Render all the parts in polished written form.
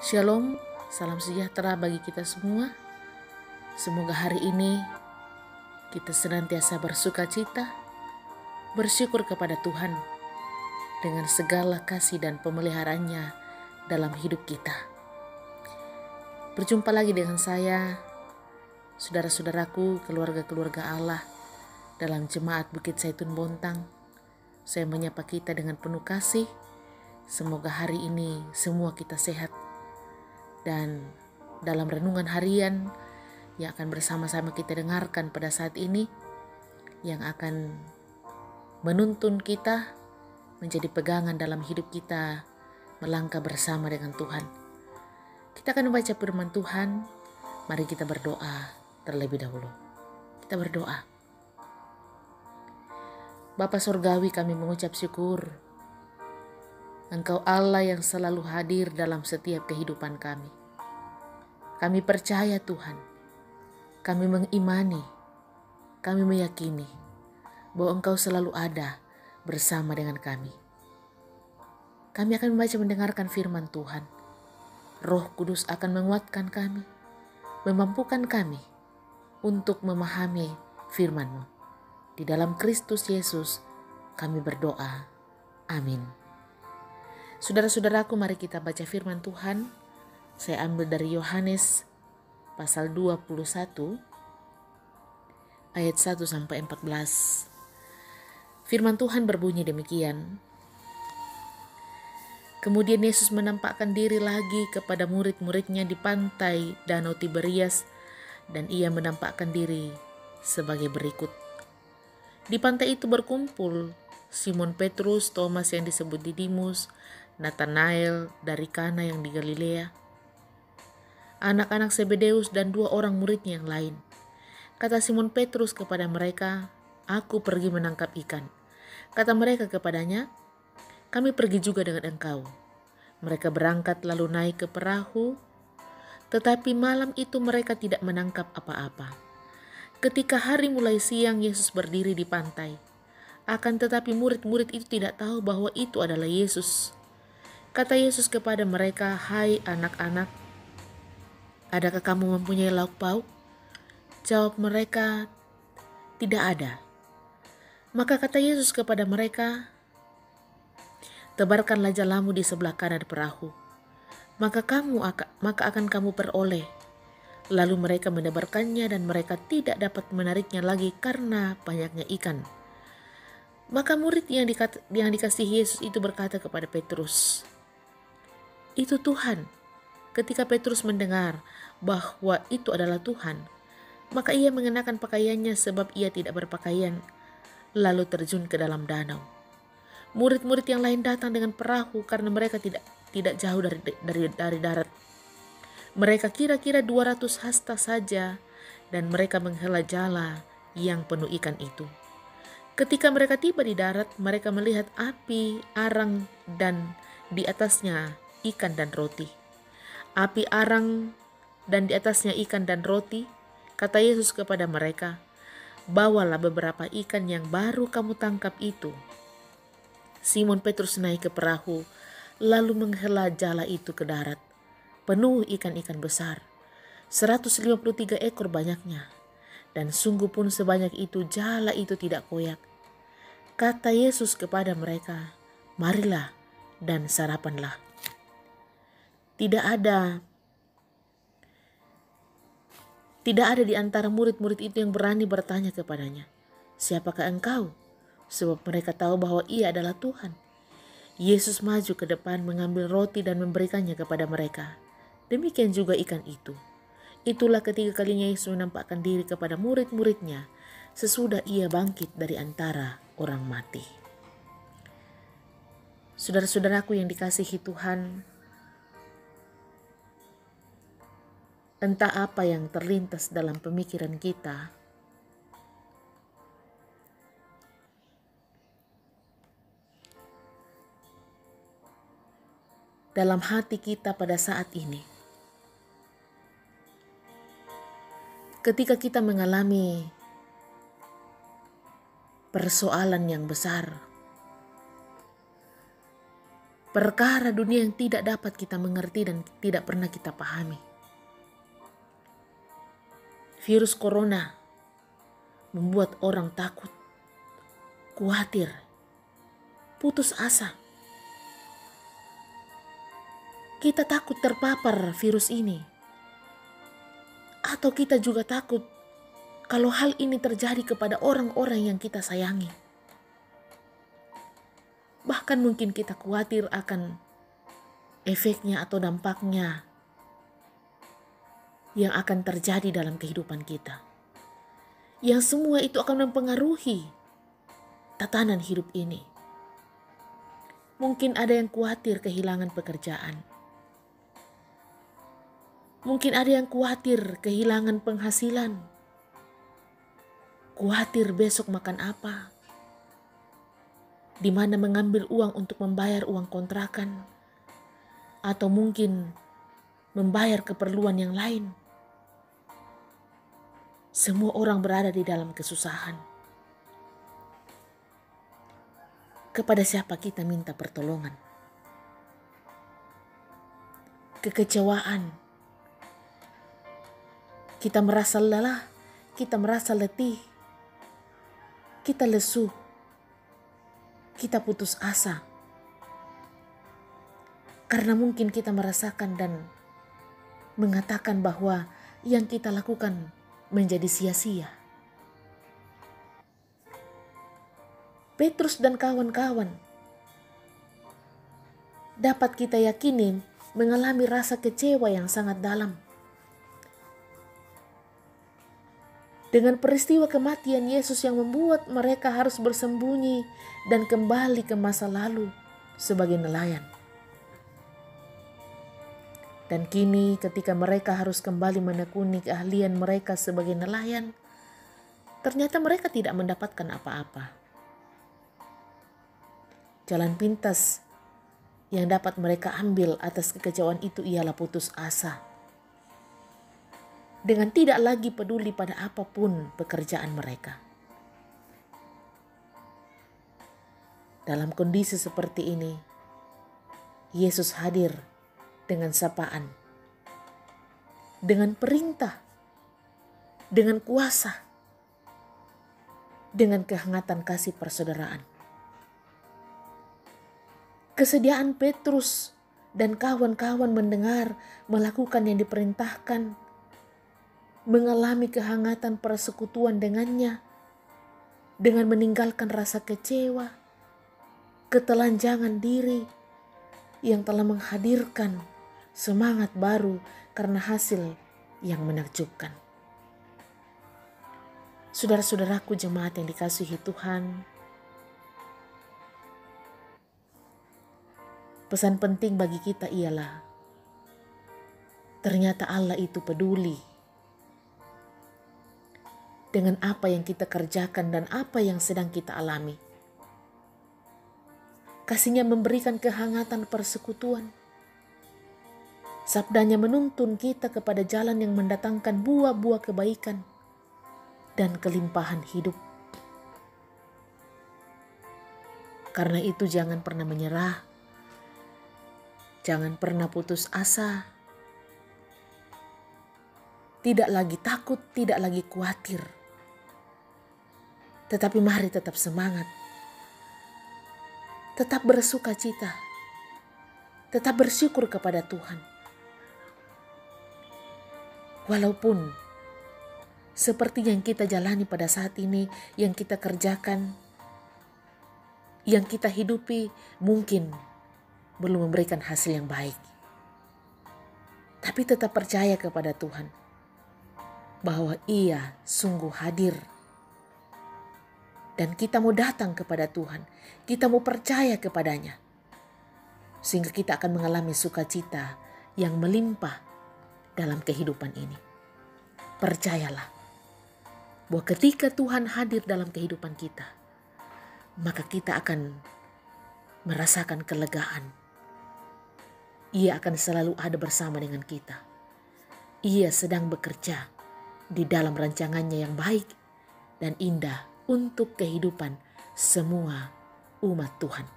Shalom, salam sejahtera bagi kita semua. Semoga hari ini kita senantiasa bersuka cita, bersyukur kepada Tuhan dengan segala kasih dan pemeliharaannya dalam hidup kita. Berjumpa lagi dengan saya, saudara-saudaraku, keluarga-keluarga Allah dalam Jemaat Bukit Zaitun Bontang. Saya menyapa kita dengan penuh kasih. Semoga hari ini semua kita sehat. Dan dalam renungan harian yang akan bersama-sama kita dengarkan pada saat ini, yang akan menuntun kita menjadi pegangan dalam hidup kita melangkah bersama dengan Tuhan. Kita akan membaca firman Tuhan. Mari kita berdoa terlebih dahulu. Kita berdoa. Bapa Surgawi, kami mengucap syukur. Engkau Allah yang selalu hadir dalam setiap kehidupan kami. Kami percaya Tuhan, kami mengimani, kami meyakini bahwa Engkau selalu ada bersama dengan kami. Kami akan membaca mendengarkan firman Tuhan. Roh Kudus akan menguatkan kami, memampukan kami untuk memahami firman-Mu. Di dalam Kristus Yesus kami berdoa. Amin. Saudara-saudaraku, mari kita baca firman Tuhan. Saya ambil dari Yohanes pasal 21 ayat 1 sampai 14. Firman Tuhan berbunyi demikian. Kemudian Yesus menampakkan diri lagi kepada murid-muridnya di pantai Danau Tiberias, dan ia menampakkan diri sebagai berikut. Di pantai itu berkumpul Simon Petrus, Thomas yang disebut Didimus, Nathanael dari Kana yang di Galilea, anak-anak Zebedeus dan 2 orang muridnya yang lain. Kata Simon Petrus kepada mereka, "Aku pergi menangkap ikan." Kata mereka kepadanya, "Kami pergi juga dengan engkau." Mereka berangkat lalu naik ke perahu, tetapi malam itu mereka tidak menangkap apa-apa. Ketika hari mulai siang, Yesus berdiri di pantai. Akan tetapi murid-murid itu tidak tahu bahwa itu adalah Yesus. Kata Yesus kepada mereka, "Hai anak-anak, adakah kamu mempunyai lauk pauk?" Jawab mereka, "Tidak ada." Maka kata Yesus kepada mereka, "Tebarkanlah jalamu di sebelah kanan perahu, maka akan kamu peroleh." Lalu mereka menebarkannya dan mereka tidak dapat menariknya lagi karena banyaknya ikan. Maka murid yang dikasihi Yesus itu berkata kepada Petrus, "Itu Tuhan." Ketika Petrus mendengar bahwa itu adalah Tuhan, maka ia mengenakan pakaiannya sebab ia tidak berpakaian, lalu terjun ke dalam danau. Murid-murid yang lain datang dengan perahu karena mereka tidak jauh dari darat. Mereka kira-kira 200 hasta saja, dan mereka menghela jala yang penuh ikan itu. Ketika mereka tiba di darat, mereka melihat api arang dan di atasnya ikan dan roti. Api arang dan di atasnya ikan dan roti. Kata Yesus kepada mereka, "Bawalah beberapa ikan yang baru kamu tangkap itu." Simon Petrus naik ke perahu, lalu menghela jala itu ke darat, penuh ikan-ikan besar, 153 ekor banyaknya. Dan sungguh pun sebanyak itu jala itu tidak koyak. Kata Yesus kepada mereka, "Marilah dan sarapanlah." Tidak ada di antara murid-murid itu yang berani bertanya kepadanya, "Siapakah engkau?" Sebab mereka tahu bahwa ia adalah Tuhan. Yesus maju ke depan mengambil roti dan memberikannya kepada mereka. Demikian juga ikan itu. Itulah ketiga kalinya Yesus menampakkan diri kepada murid-muridnya sesudah ia bangkit dari antara orang mati. Saudara-saudaraku yang dikasihi Tuhan, entah apa yang terlintas dalam pemikiran kita, dalam hati kita pada saat ini. Ketika kita mengalami persoalan yang besar, perkara dunia yang tidak dapat kita mengerti dan tidak pernah kita pahami. Virus corona membuat orang takut, khawatir, putus asa. Kita takut terpapar virus ini. Atau kita juga takut kalau hal ini terjadi kepada orang-orang yang kita sayangi. Bahkan mungkin kita khawatir akan efeknya atau dampaknya yang akan terjadi dalam kehidupan kita. Yang semua itu akan mempengaruhi tatanan hidup ini. Mungkin ada yang khawatir kehilangan pekerjaan. Mungkin ada yang khawatir kehilangan penghasilan. Khawatir besok makan apa. Di mana mengambil uang untuk membayar uang kontrakan. Atau mungkin membayar keperluan yang lain. Semua orang berada di dalam kesusahan. Kepada siapa kita minta pertolongan? Kekecewaan. Kita merasa lelah, kita merasa letih, kita lesu, kita putus asa. Karena mungkin kita merasakan dan mengatakan bahwa yang kita lakukan menjadi sia-sia. Petrus dan kawan-kawan dapat kita yakini mengalami rasa kecewa yang sangat dalam. Dengan peristiwa kematian Yesus yang membuat mereka harus bersembunyi dan kembali ke masa lalu sebagai nelayan. Dan kini ketika mereka harus kembali menekuni keahlian mereka sebagai nelayan, ternyata mereka tidak mendapatkan apa-apa. Jalan pintas yang dapat mereka ambil atas kekecewaan itu ialah putus asa. Dengan tidak lagi peduli pada apapun pekerjaan mereka. Dalam kondisi seperti ini, Yesus hadir dengan sapaan, dengan perintah, dengan kuasa, dengan kehangatan kasih persaudaraan. Kesediaan Petrus dan kawan-kawan mendengar melakukan yang diperintahkan, mengalami kehangatan persekutuan dengannya, dengan meninggalkan rasa kecewa, ketelanjangan diri yang telah menghadirkan semangat baru karena hasil yang menakjubkan. Saudara-saudaraku jemaat yang dikasihi Tuhan, pesan penting bagi kita ialah ternyata Allah itu peduli dengan apa yang kita kerjakan dan apa yang sedang kita alami. Kasih-Nya memberikan kehangatan persekutuan. Sabdanya menuntun kita kepada jalan yang mendatangkan buah-buah kebaikan dan kelimpahan hidup. Karena itu jangan pernah menyerah. Jangan pernah putus asa. Tidak lagi takut, tidak lagi khawatir. Tetapi mari tetap semangat. Tetap bersuka cita. Tetap bersyukur kepada Tuhan. Walaupun seperti yang kita jalani pada saat ini, yang kita kerjakan, yang kita hidupi mungkin belum memberikan hasil yang baik. Tapi tetap percaya kepada Tuhan bahwa Ia sungguh hadir. Dan kita mau datang kepada Tuhan, kita mau percaya kepadanya. Sehingga kita akan mengalami sukacita yang melimpah dalam kehidupan ini. Percayalah bahwa ketika Tuhan hadir dalam kehidupan kita, maka kita akan merasakan kelegaan. Ia akan selalu ada bersama dengan kita. Ia sedang bekerja di dalam rancangannya yang baik dan indah untuk kehidupan semua umat Tuhan.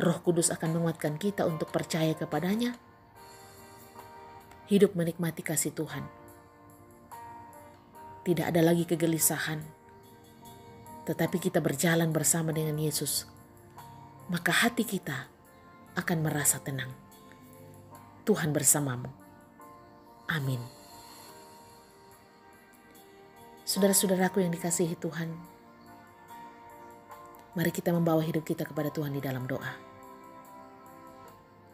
Roh Kudus akan menguatkan kita untuk percaya kepadanya. Hidup menikmati kasih Tuhan. Tidak ada lagi kegelisahan, tetapi kita berjalan bersama dengan Yesus. Maka hati kita akan merasa tenang. Tuhan bersamamu. Amin. Saudara-saudaraku yang dikasihi Tuhan, mari kita membawa hidup kita kepada Tuhan di dalam doa.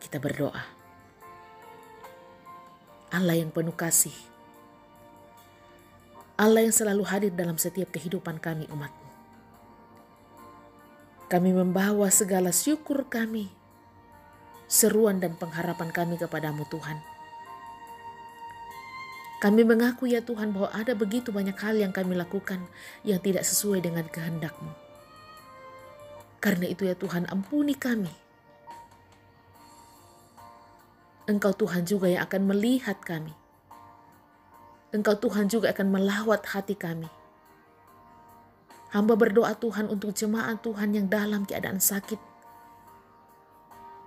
Kita berdoa. Allah yang penuh kasih, Allah yang selalu hadir dalam setiap kehidupan kami umat-Mu. Kami membawa segala syukur kami, seruan dan pengharapan kami kepadamu Tuhan. Kami mengaku ya Tuhan bahwa ada begitu banyak hal yang kami lakukan yang tidak sesuai dengan kehendak-Mu. Karena itu ya Tuhan, ampuni kami. Engkau Tuhan juga yang akan melihat kami. Engkau Tuhan juga akan melawat hati kami. Hamba berdoa Tuhan untuk jemaat Tuhan yang dalam keadaan sakit,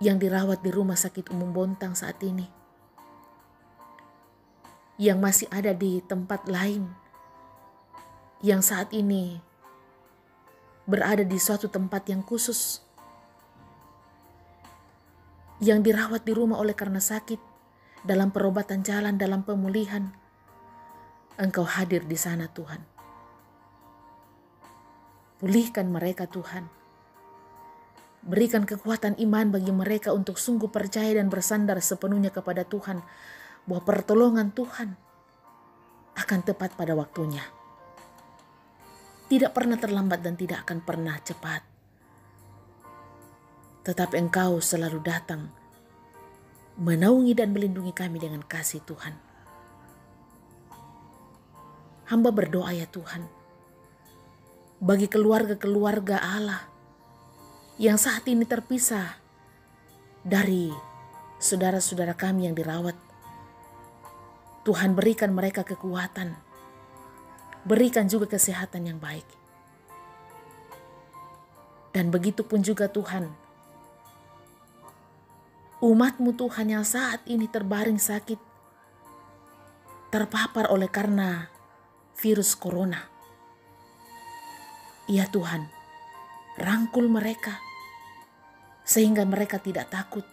yang dirawat di rumah sakit umum Bontang saat ini, yang masih ada di tempat lain, yang saat ini berada di suatu tempat yang khusus, yang dirawat di rumah oleh karena sakit, dalam perobatan jalan, dalam pemulihan. Engkau hadir di sana Tuhan. Pulihkan mereka Tuhan. Berikan kekuatan iman bagi mereka untuk sungguh percaya dan bersandar sepenuhnya kepada Tuhan, bahwa pertolongan Tuhan akan tepat pada waktunya. Tidak pernah terlambat dan tidak akan pernah cepat. Tetapi Engkau selalu datang, menaungi dan melindungi kami dengan kasih Tuhan. Hamba berdoa ya Tuhan, bagi keluarga-keluarga Allah yang saat ini terpisah dari saudara-saudara kami yang dirawat. Tuhan berikan mereka kekuatan, berikan juga kesehatan yang baik. Dan begitu pun juga Tuhan, umat-Mu Tuhan yang saat ini terbaring sakit, terpapar oleh karena virus corona. Ya Tuhan, rangkul mereka sehingga mereka tidak takut,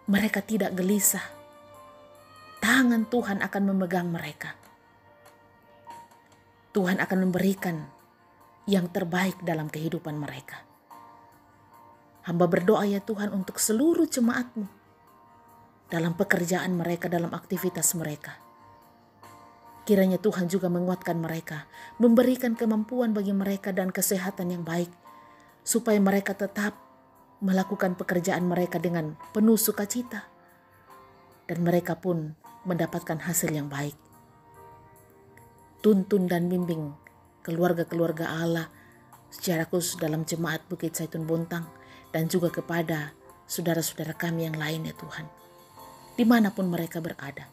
mereka tidak gelisah. Tangan Tuhan akan memegang mereka. Tuhan akan memberikan yang terbaik dalam kehidupan mereka. Hamba berdoa ya Tuhan untuk seluruh jemaat-Mu dalam pekerjaan mereka, dalam aktivitas mereka. Kiranya Tuhan juga menguatkan mereka, memberikan kemampuan bagi mereka dan kesehatan yang baik, supaya mereka tetap melakukan pekerjaan mereka dengan penuh sukacita, dan mereka pun mendapatkan hasil yang baik. Tuntun dan bimbing keluarga-keluarga Allah secara khusus dalam jemaat Bukit Zaitun Bontang, dan juga kepada saudara-saudara kami yang lain ya Tuhan. Dimanapun mereka berada,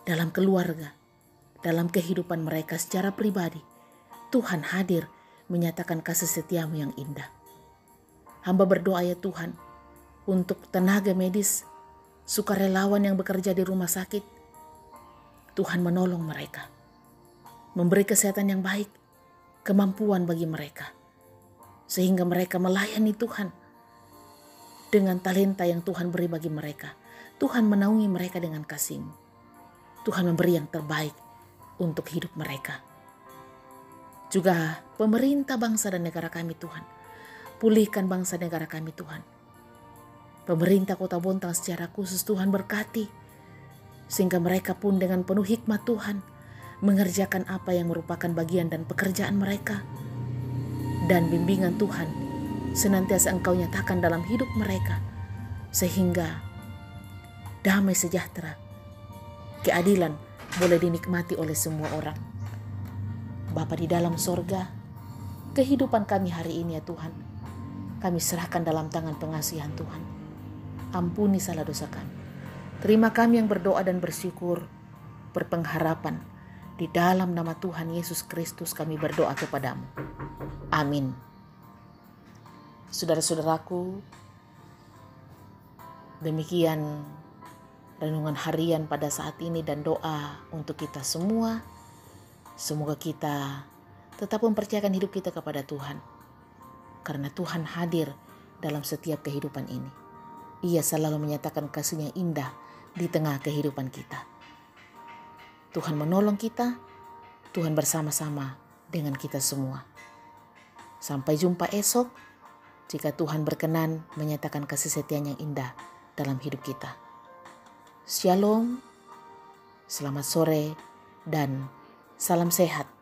dalam keluarga, dalam kehidupan mereka secara pribadi, Tuhan hadir menyatakan kasih setia-Mu yang indah. Hamba berdoa ya Tuhan untuk tenaga medis, sukarelawan yang bekerja di rumah sakit. Tuhan menolong mereka, memberi kesehatan yang baik, kemampuan bagi mereka, sehingga mereka melayani Tuhan dengan talenta yang Tuhan beri bagi mereka. Tuhan menaungi mereka dengan kasih-Mu. Tuhan memberi yang terbaik untuk hidup mereka. Juga pemerintah bangsa dan negara kami Tuhan, pulihkan bangsa negara kami Tuhan. Pemerintah Kota Bontang secara khusus Tuhan berkati, sehingga mereka pun dengan penuh hikmat Tuhan mengerjakan apa yang merupakan bagian dan pekerjaan mereka. Dan bimbingan Tuhan senantiasa Engkau nyatakan dalam hidup mereka, sehingga damai sejahtera, keadilan boleh dinikmati oleh semua orang. Bapa di dalam sorga, kehidupan kami hari ini ya Tuhan, kami serahkan dalam tangan pengasihan Tuhan. Ampuni salah dosa kami. Terima kami yang berdoa dan bersyukur, berpengharapan. Di dalam nama Tuhan Yesus Kristus kami berdoa kepadamu. Amin. Saudara-saudaraku, Demikian renungan harian pada saat ini dan doa untuk kita semua. Semoga kita tetap mempercayakan hidup kita kepada Tuhan. Karena Tuhan hadir dalam setiap kehidupan ini. Ia selalu menyatakan kasih yang indah di tengah kehidupan kita. Tuhan menolong kita, Tuhan bersama-sama dengan kita semua. Sampai jumpa esok, jika Tuhan berkenan menyatakan kasih setia-Nya yang indah dalam hidup kita. Shalom, selamat sore, dan salam sehat.